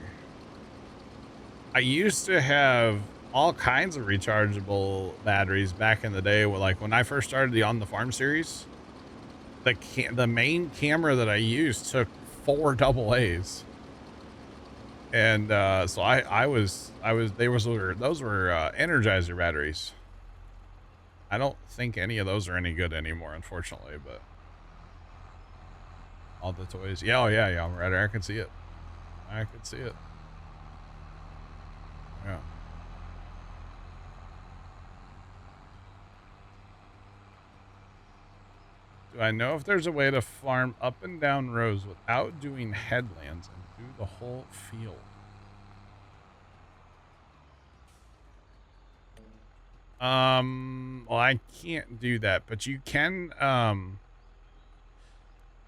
I used to have all kinds of rechargeable batteries back in the day. Like when I first started the On the Farm series, the main camera that I used took 4 AA's. And so those were Energizer batteries. I don't think any of those are any good anymore, unfortunately, but all the toys. Yeah, oh yeah, yeah, I'm right. I can see it. I can see it. Yeah. Do I know if there's a way to farm up and down rows without doing headlands and do the whole field? Well, I can't do that, but you can,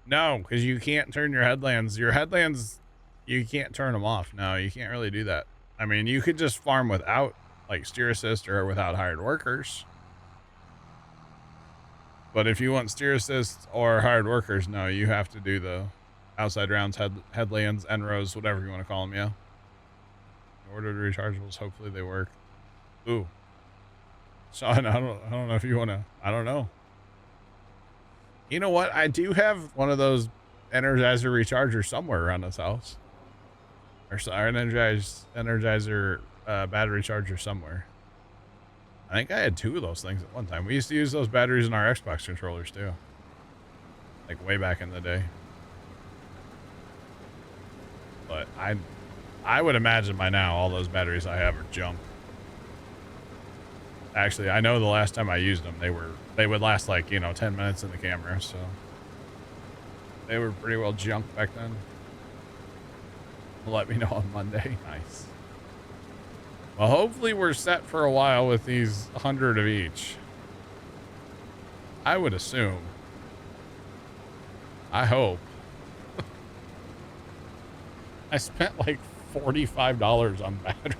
no, because you can't turn your headlands. Your headlands, you can't turn them off. No, you can't really do that. I mean, you could just farm without, like, steer assist or without hired workers. But if you want steer assist or hired workers, no, you have to do the outside rounds, headlands, end rows, whatever you want to call them, yeah. Ordered rechargeables, hopefully they work. Ooh. Sean, I don't know if you want to, I don't know. You know what? I do have one of those Energizer rechargers somewhere around this house. Or an Energizer battery charger somewhere. I think I had 2 of those things at one time. We used to use those batteries in our Xbox controllers too. Like way back in the day. But I would imagine by now all those batteries I have are junk. Actually, I know the last time I used them, they would last like, 10 minutes in the camera, so they were pretty well junk back then. Let me know on Monday. Nice. Well, hopefully we're set for a while with these 100 of each. I would assume. I hope. I spent like $45 on batteries.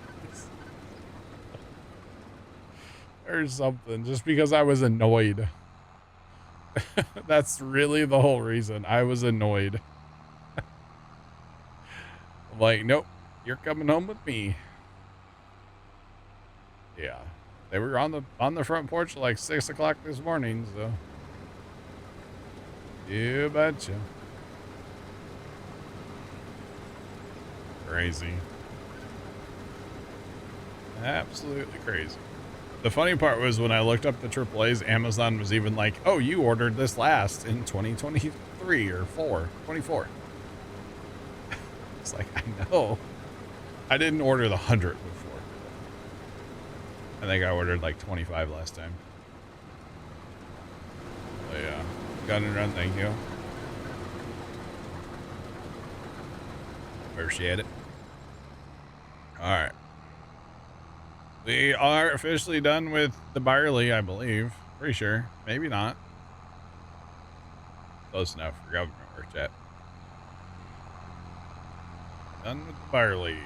Or something, just because I was annoyed. That's really the whole reason. I was annoyed. I'm like, nope, you're coming home with me. Yeah, they were on the front porch at like 6 o'clock this morning, so you betcha. Crazy. Absolutely crazy. The funny part was when I looked up the AAAs, Amazon was even like, oh, you ordered this last in 2023 or 24. It's like, I know. I didn't order the 100 before. I think I ordered like 25 last time. So yeah, gun and run, thank you. Appreciate it. All right. We are officially done with the barley, I believe. Pretty sure. Maybe not. Close enough for government work, chat. Done with the barley.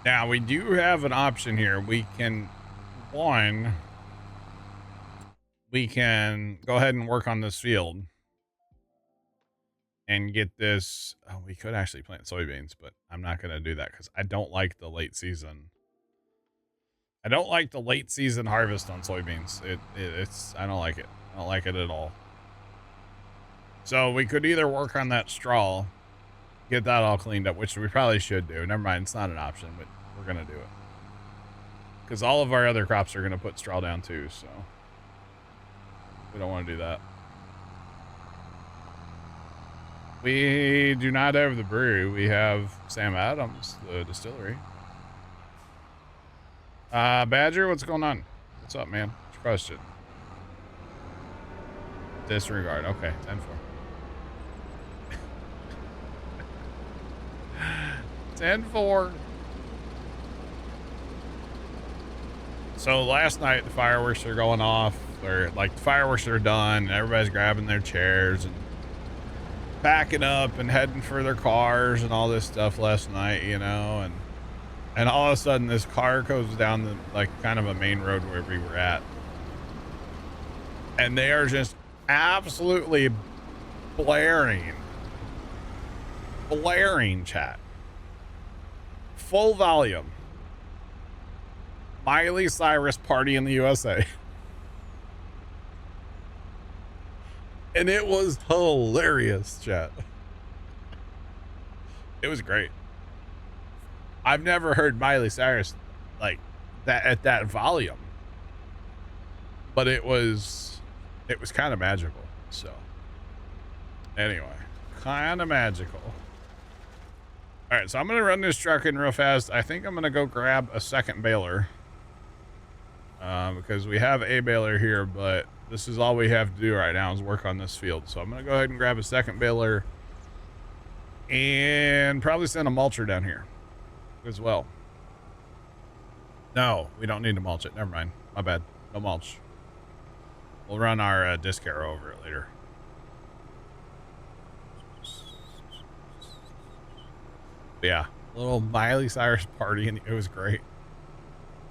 Now, we do have an option here. We can go ahead and work on this field. And get this. Oh, we could actually plant soybeans, but I'm not going to do that because I don't like the late season. I don't like the late season harvest on soybeans. It's I don't like it. I don't like it at all. So we could either work on that straw, get that all cleaned up, which we probably should do. Never mind, it's not an option, but we're going to do it. Because all of our other crops are going to put straw down too, so we don't want to do that. We do not have the brewery. We have Sam Adams, the distillery. Badger, what's going on? What's up, man? What's your question? Disregard. Okay, 10-4. 10-4. So last night the fireworks are going off, or like the fireworks are done, and everybody's grabbing their chairs and packing up and heading for their cars and all this stuff last night, and all of a sudden this car goes down the like kind of a main road where we were at, and they are just absolutely blaring chat, full volume. Miley Cyrus Party in the USA. And it was hilarious, chat. It was great. I've never heard Miley Cyrus like that at that volume. But it was kind of magical. So anyway, kind of magical. All right, so I'm going to run this truck in real fast. I think I'm going to go grab a second baler. Because we have a baler here, but this is all we have to do right now is work on this field. So I'm going to go ahead and grab a second baler and probably send a mulcher down here as well. No, we don't need to mulch it. Never mind. My bad. No mulch. We'll run our disc harrow over it later. But yeah, little Miley Cyrus party, and it was great.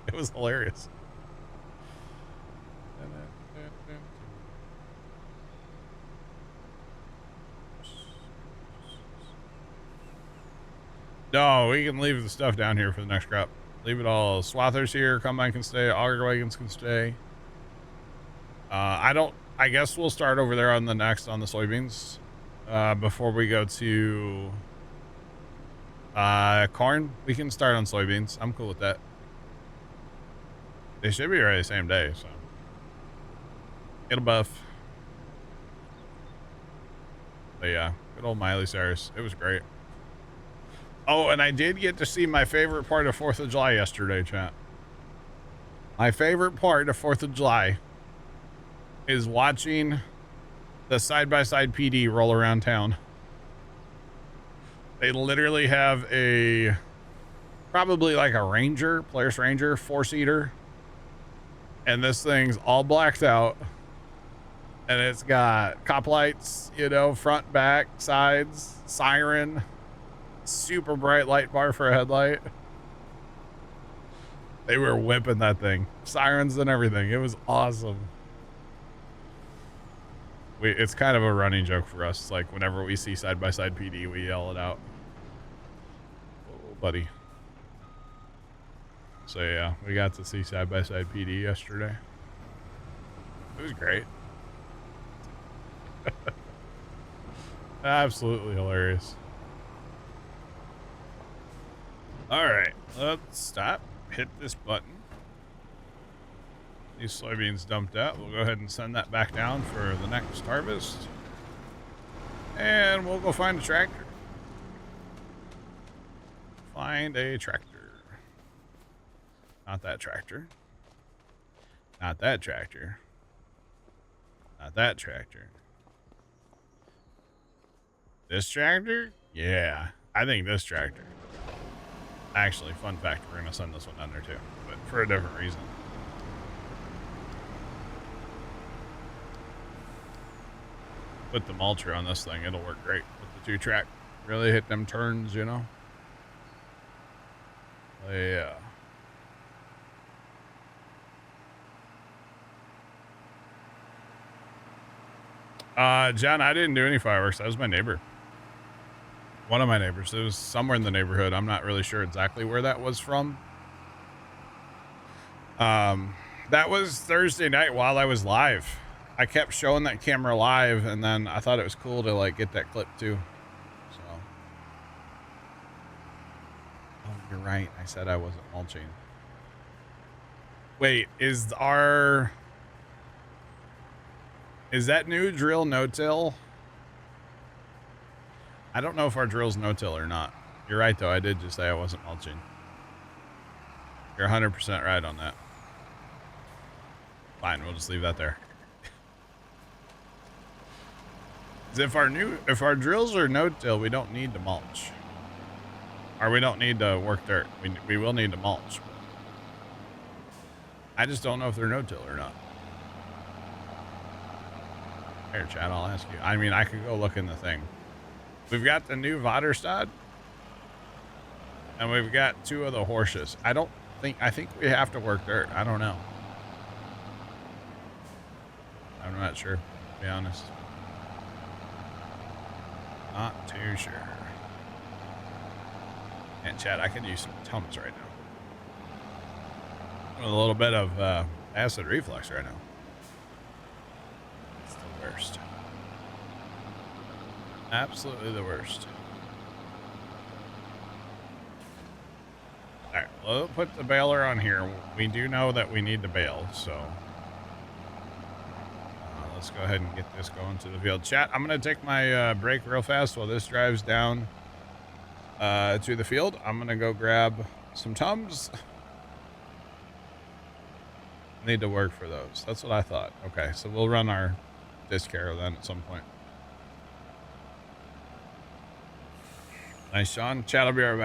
It was hilarious. No, we can leave the stuff down here for the next crop. Leave it all. Swathers here. Combine can stay. Auger wagons can stay. I guess we'll start over there on the soybeans. Before we go to corn, we can start on soybeans. I'm cool with that. They should be ready the same day, so get a buff. But yeah, good old Miley Cyrus. It was great. Oh, and I did get to see my favorite part of 4th of July yesterday, chat. My favorite part of 4th of July is watching the side-by-side PD roll around town. They literally have probably like a Ranger, Polaris Ranger, 4-seater. And this thing's all blacked out. And it's got cop lights, you know, front, back, sides, siren, super bright light bar for a headlight. They were whipping that thing. Sirens and everything. It was awesome. It's kind of a running joke for us. Like whenever we see side-by-side PD, we yell it out. Oh, buddy. So yeah, we got to see side-by-side PD yesterday. It was great. Absolutely hilarious. All right, let's stop. Hit this button. These soybeans dumped out. We'll go ahead and send that back down for the next harvest. And we'll go find a tractor. Find a tractor. Not that tractor. Not that tractor. Not that tractor. This tractor? Yeah, I think this tractor. Actually, fun fact, we're going to send this one down there too, but for a different reason. Put the mulcher on this thing, it'll work great with the 2-track. Really hit them turns, you know? Yeah. John, I didn't do any fireworks. That was my neighbor. One of my neighbors. It was somewhere in the neighborhood. I'm not really sure exactly where that was from. That was Thursday night while I was live. I kept showing that camera live, and then I thought it was cool to like get that clip too. So, oh, you're right. I said I wasn't mulching. Wait, is that new drill no-till? I don't know if our drill's no-till or not. You're right, though. I did just say I wasn't mulching. You're 100% right on that. Fine, we'll just leave that there. If our drills are no-till, we don't need to mulch. Or we don't need to work dirt. We will need to mulch. I just don't know if they're no-till or not. Here, Chad, I'll ask you. I mean, I could go look in the thing. We've got the new Vaderstad. And we've got 2 of the Horses. I think we have to work dirt. I don't know. I'm not sure, to be honest. Not too sure. And Chad, I could use some Tums right now. With a little bit of acid reflux right now. It's the worst. Absolutely the worst. All right, we'll put the baler on here. We do know that we need to bale, so let's go ahead and get this going to the field. Chat, I'm going to take my break real fast while this drives down to the field. I'm going to go grab some Tums. need to work for those. That's what I thought. Okay, so we'll run our disc carrier then at some point. Nice, Sean. Chad, I'll be right back.